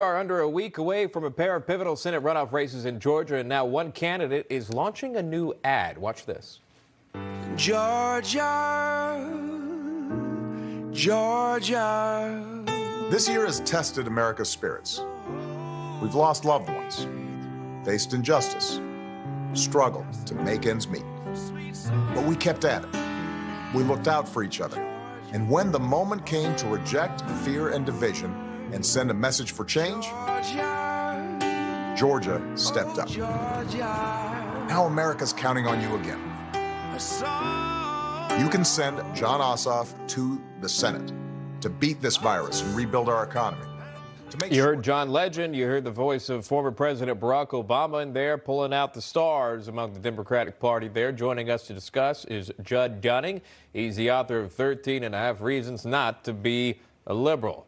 Are under a week away from a pair of pivotal Senate runoff races in Georgia, and now one candidate is launching a new ad. Watch this. Georgia, Georgia. This year has tested America's spirits. We've lost loved ones, faced injustice, struggled to make ends meet. But we kept at it. We looked out for each other. And when the moment came to reject fear and division and send a message for change, Georgia stepped up. Now America's counting on you again. You can send Jon Ossoff to the Senate to beat this virus and rebuild our economy. You heard John Legend, you heard the voice of former President Barack Obama in there pulling out the stars among the Democratic Party there. Joining us to discuss is Judd Dunning. He's the author of 13 and a Half Reasons Not to Be a Liberal.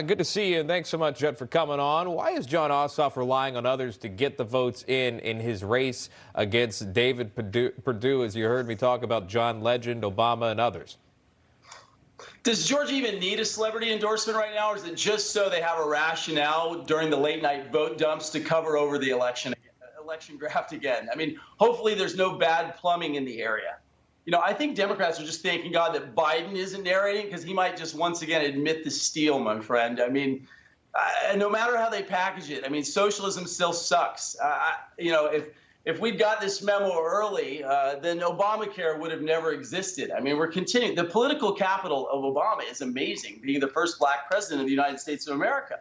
Good to see you, and thanks so much, Judd, for coming on. Why is Jon Ossoff relying on others to get the votes in his race against David Perdue, as you heard me talk about John Legend, Obama, and others? Does Georgia even need a celebrity endorsement right now, or is it just so they have a rationale during the late-night vote dumps to cover over the election graft again? I mean, hopefully there's no bad plumbing in the area. You know, I think Democrats are just thanking God that Biden isn't narrating, because he might just once again admit the steal, my friend. I mean, no matter how they package it, I mean, socialism still sucks. You know, if we'd got this memo early, then Obamacare would have never existed. I mean, we're continuing. The political capital of Obama is amazing, being the first black president of the United States of America.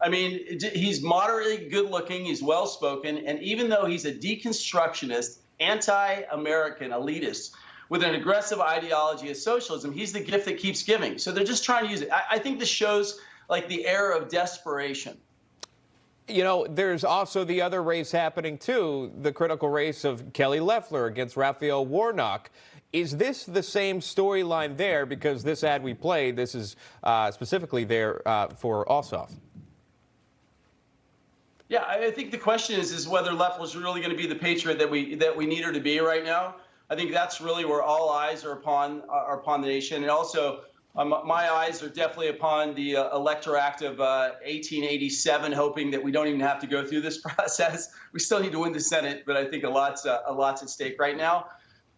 I mean, he's moderately good looking, he's well spoken, and even though he's a deconstructionist, anti-American elitist with an aggressive ideology of socialism, he's the gift that keeps giving. So they're just trying to use it. I think this shows like the era of desperation. You know, there's also the other race happening, too, the critical race of Kelly Loeffler against Raphael Warnock. Is this the same storyline there? Because this ad we played, this is specifically there for Ossoff. Yeah, I think the question is whether Loeffler's really going to be the patriot that we need her to be right now. I think that's really where all eyes are upon the nation. And also, my eyes are definitely upon the Elector Act of 1887, hoping that we don't even have to go through this process. We still need to win the Senate, but I think a lot's at stake right now.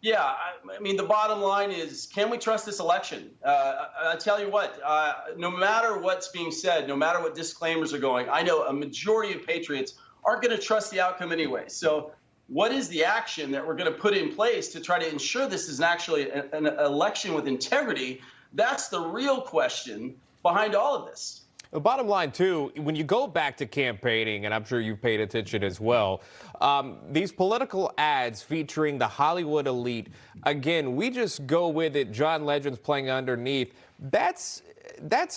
Yeah, I mean, the bottom line is, can we trust this election? I tell you what, no matter what's being said, no matter what disclaimers are going, I know a majority of patriots aren't going to trust the outcome anyway. So what is the action that we're going to put in place to try to ensure this is actually an election with integrity? That's the real question behind all of this. The bottom line, too, when you go back to campaigning, and I'm sure you've paid attention as well, these political ads featuring the Hollywood elite, again, we just go with it. John Legend's playing underneath. That's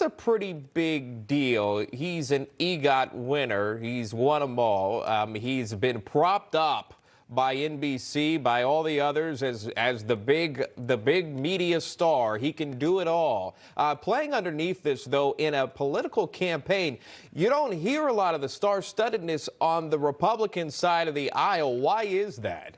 a pretty big deal. He's an EGOT winner. He's won them all. He's been propped up by NBC, by all the others as the big media star. He can do it all. Playing underneath this, though, in a political campaign, you don't hear a lot of the star-studdedness on the Republican side of the aisle. Why is that?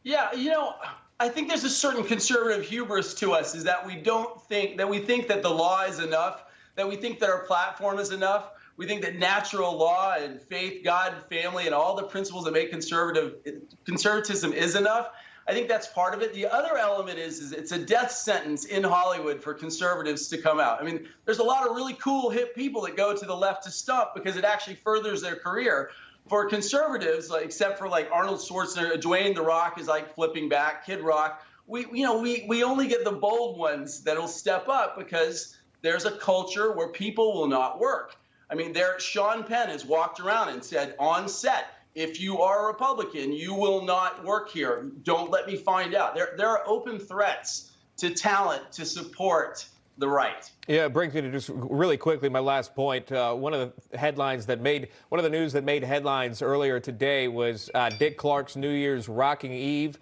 Yeah, you know, I think there's a certain conservative hubris to us, is that we think that the law is enough, that we think that our platform is enough. We think that natural law and faith, God, family, and all the principles that make conservatism is enough. I think that's part of it. The other element is it's a death sentence in Hollywood for conservatives to come out. I mean, there's a lot of really cool, hip people that go to the left to stump because it actually furthers their career. For conservatives, like, except for like Arnold Schwarzenegger, Dwayne The Rock is like flipping back, Kid Rock. We only get the bold ones that'll step up because there's a culture where people will not work. I mean, Sean Penn has walked around and said on set, if you are a Republican, you will not work here. Don't let me find out. There are open threats to talent to support the right. Yeah, it brings me to just really quickly my last point. One of the news that made headlines earlier today was Dick Clark's New Year's Rocking Eve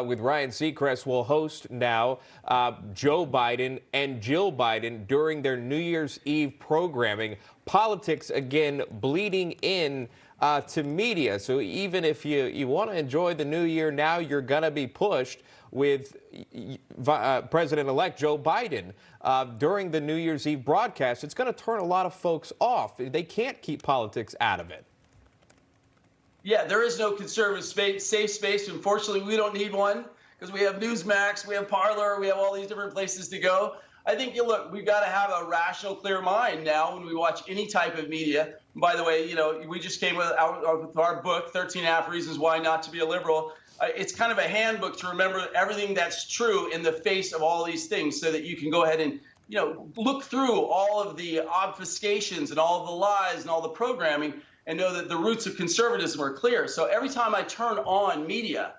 with Ryan Seacrest will host now Joe Biden and Jill Biden during their New Year's Eve programming. Politics again bleeding in to media. So even if you want to enjoy the new year now, you're going to be pushed. with President-elect Joe Biden during the New Year's Eve broadcast. It's going to turn a lot of folks off. They can't keep politics out of it. Yeah, there is no conservative safe space. Unfortunately, we don't need one because we have Newsmax, we have Parler, we have all these different places to go. I think, look, we've got to have a rational, clear mind now when we watch any type of media. And by the way, we just came with our book, 13 1/2 Reasons Why Not to Be a Liberal. It's kind of a handbook to remember everything that's true in the face of all these things so that you can go ahead and, look through all of the obfuscations and all of the lies and all the programming and know that the roots of conservatism are clear. So every time I turn on media,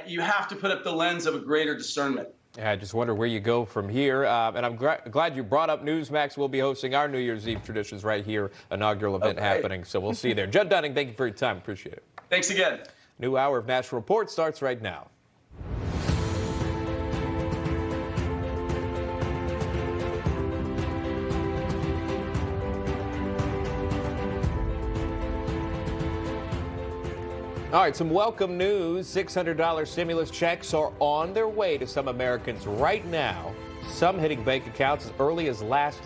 you have to put up the lens of a greater discernment. Yeah, I just wonder where you go from here. And I'm glad you brought up Newsmax. We'll be hosting our New Year's Eve traditions right here, inaugural event happening. So we'll see you there. Judd Dunning, thank you for your time. Appreciate it. Thanks again. New hour of National Report starts right now. All right, some welcome news. $600 stimulus checks are on their way to some Americans right now, some hitting bank accounts as early as last